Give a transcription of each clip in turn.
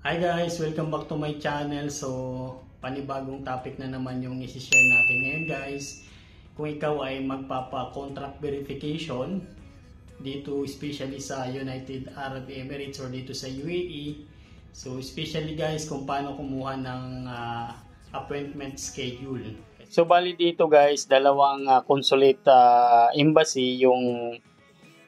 Hi guys! Welcome back to my channel. So, panibagong topic na naman yung isi-share natin ngayon guys. Kung ikaw ay magpapa-contract verification dito especially sa United Arab Emirates or dito sa UAE. So, especially guys kung paano kumuha ng appointment schedule. So, bali dito guys, dalawang consulate embassy yung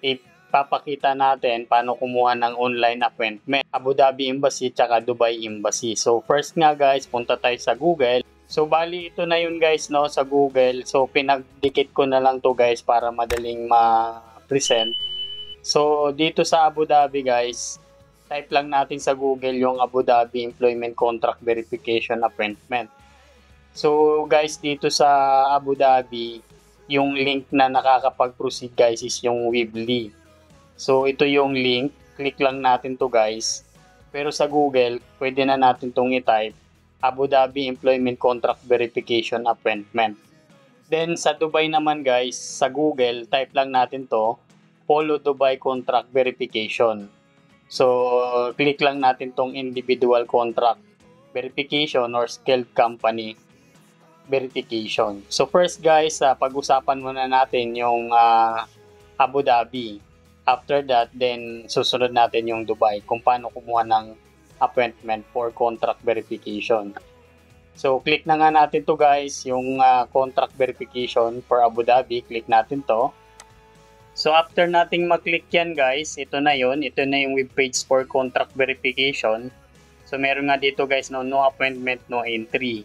ipapakita natin paano kumuha ng online appointment. Abu Dhabi Embassy tsaka Dubai Embassy. So first nga guys, punta tayo sa Google. So bali ito na yun guys no sa Google. So pinagdikit ko na lang to guys para madaling ma-present. So dito sa Abu Dhabi guys, type lang natin sa Google yung Abu Dhabi Employment Contract Verification Appointment. So guys dito sa Abu Dhabi, yung link na nakakapag-proceed guys is yung Weebly. So ito yung link, click lang natin to guys. Pero sa Google, pwede na natin tong i-type Abu Dhabi Employment Contract Verification Appointment. Then sa Dubai naman guys, sa Google, type lang natin to Polo Dubai Contract Verification. So click lang natin tong Individual Contract Verification or Skilled Company Verification. So first guys, pag-usapan muna natin yung Abu Dhabi. After that, then susunod natin yung Dubai kung paano kumuha ng appointment for contract verification. So click na nga natin to guys, yung contract verification for Abu Dhabi. Click natin to. So after nating maklik yan guys, ito na yun. Ito na yung webpage for contract verification. So meron nga dito guys no appointment, no entry.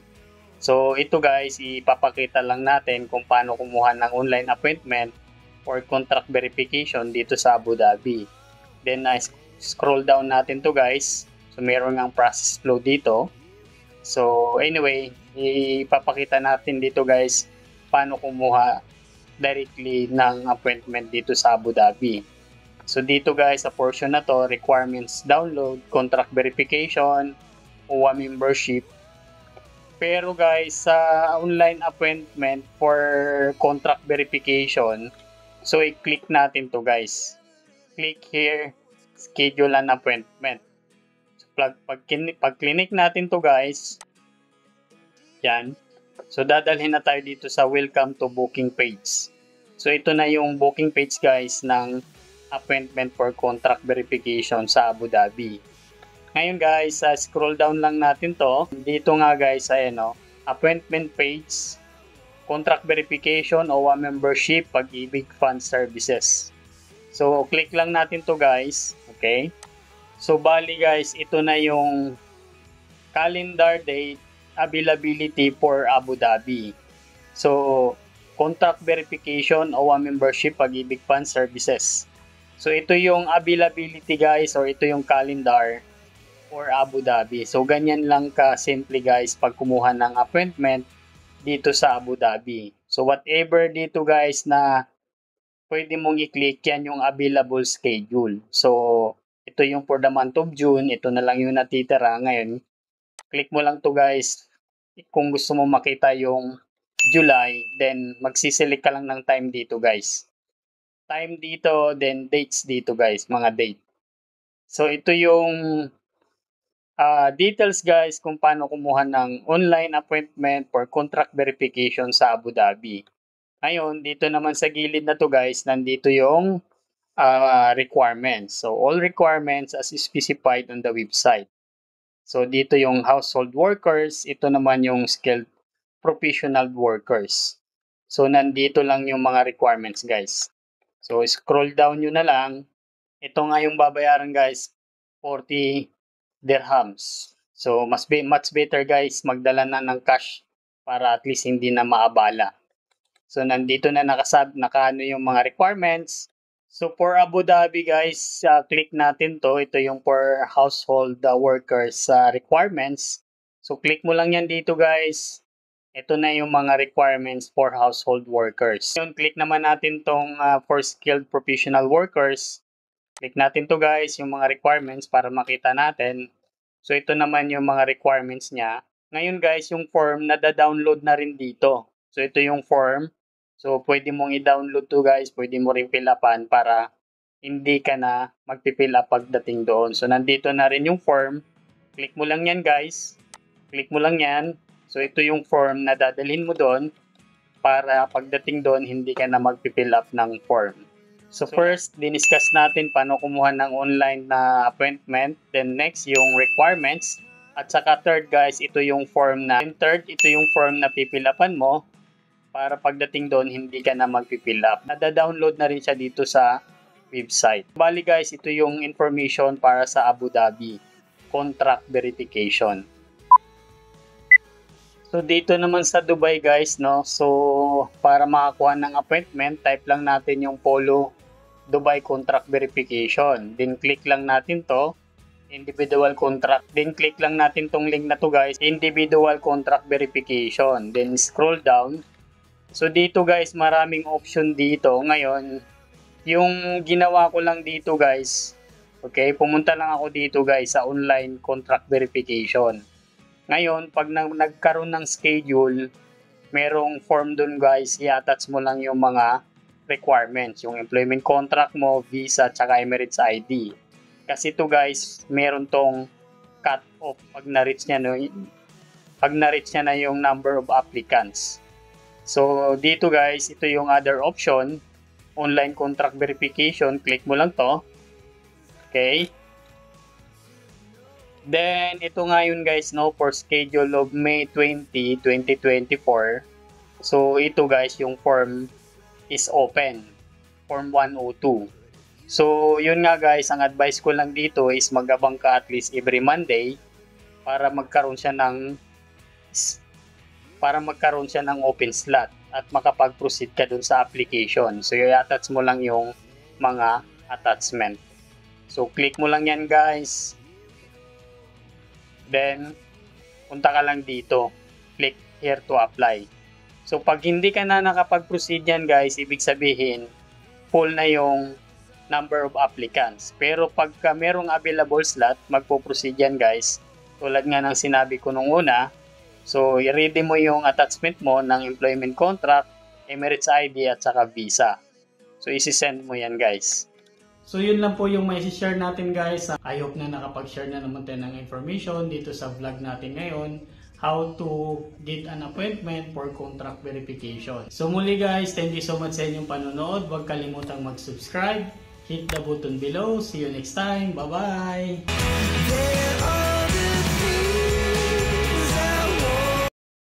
So ito guys, ipapakita lang natin kung paano kumuha ng online appointment or contract verification dito sa Abu Dhabi. Then scroll down natin to guys. So meron ngang process flow dito. So anyway, ipapakita natin dito guys paano kumuha directly ng appointment dito sa Abu Dhabi. So dito guys, sa portion na to, requirements download, contract verification, OWA membership. Pero guys, sa online appointment for contract verification, so i-click natin to guys. Click here, schedule an appointment. So pag clinic natin to guys, yan. So dadalhin na tayo dito sa welcome to booking page. So ito na yung booking page guys ng appointment for contract verification sa Abu Dhabi. Ngayon guys, scroll down lang natin to. Dito nga guys, ayan o, appointment page, contract verification, OWA membership, Pag-ibig Fund Services. So, click lang natin to guys. Okay? So, bali guys, ito na yung calendar date availability for Abu Dhabi. So, contract verification, OWA membership, Pag-ibig Fund Services. So, ito yung availability guys, or ito yung calendar for Abu Dhabi. So, ganyan lang ka-simple guys pag kumuha ng appointment dito sa Abu Dhabi. So whatever dito guys na pwede mong i-click, yan yung available schedule. So ito yung for the month of June, ito na lang yung natitira ngayon. Click mo lang to guys. Kung gusto mo makita yung July, then magsiselect ka lang ng time dito guys. Time dito, then dates dito guys, mga date. So ito yung details guys kung paano kumuha ng online appointment for contract verification sa Abu Dhabi. Ngayon, dito naman sa gilid na to guys, nandito yung requirements. So all requirements as specified on the website. So dito yung household workers, ito naman yung skilled professional workers. So nandito lang yung mga requirements guys. So scroll down nyo na lang. Ito nga yung babayaran guys, 40 dirhams. So much better guys magdala na ng cash para at least hindi na maabala. So nandito na nakaano yung mga requirements. So for Abu Dhabi guys, click natin to. Ito yung for household workers requirements. So click mo lang yan dito guys. Ito na yung mga requirements for household workers. Yun, click naman natin tong for skilled professional workers. Click natin to guys, yung mga requirements para makita natin. So ito naman yung mga requirements niya. Ngayon guys, yung form nada-download na rin dito. So ito yung form. So pwede mong i-download to guys, pwede mo rin fill upan para hindi ka na magpi-fill up pagdating doon. So nandito na rin yung form. Click mo lang yan guys. Click mo lang yan. So ito yung form na dadalhin mo doon para pagdating doon hindi ka na magpifill up ng form. So first, diniscuss natin paano kumuha ng online na appointment. Then next, yung requirements. At saka third guys, ito yung form na. And third, ito yung form na pipilapan mo para pagdating doon hindi ka na magpifill up. Nada-download na rin siya dito sa website. Bali guys, ito yung information para sa Abu Dhabi. Contract verification. So dito naman sa Dubai guys, no. So para makakuha ng appointment, type lang natin yung Polo Dubai contract verification. Then click lang natin to, individual contract. Then click lang natin tong link na to guys, individual contract verification. Then scroll down. So dito guys, maraming option dito. Ngayon, yung ginawa ko lang dito guys, okay, pumunta lang ako dito guys sa online contract verification. Ngayon, pag nagkaroon ng schedule, merong form dun guys, i-attach mo lang yung mga requirements, yung employment contract mo, visa, tsaka Emirates ID. Kasi to guys, meron tong cut off pag na-reach niya, no, pag na-reach niya na yung number of applicants. So dito guys, ito yung other option, online contract verification, click mo lang to. Okay. Then, ito nga yun guys, no, for schedule of May 20, 2024. So, ito guys, yung form is open. Form 102. So, yun nga guys, ang advice ko lang dito is mag-abang ka at least every Monday para magkaroon siya ng open slot at makapag-proceed ka dun sa application. So, i-attach mo lang yung mga attachment. So, click mo lang yan guys. Then, punta ka lang dito. Click here to apply. So, pag hindi ka na nakapag-proceed yan guys, ibig sabihin, full na yung number of applicants. Pero pagka merong available slot, magpo-proceed yan guys. Tulad nga ng sinabi ko nung una. So, i-ready mo yung attachment mo ng employment contract, Emirates ID at saka visa. So, isi-send mo yan guys. So yun lang po yung may share natin guys. I hope na nakapag-share na naman tayo ng information dito sa vlog natin ngayon. How to get an appointment for contract verification. So muli guys, thank you so much sa inyong panonood. Huwag kalimutang mag-subscribe. Hit the button below. See you next time. Bye-bye!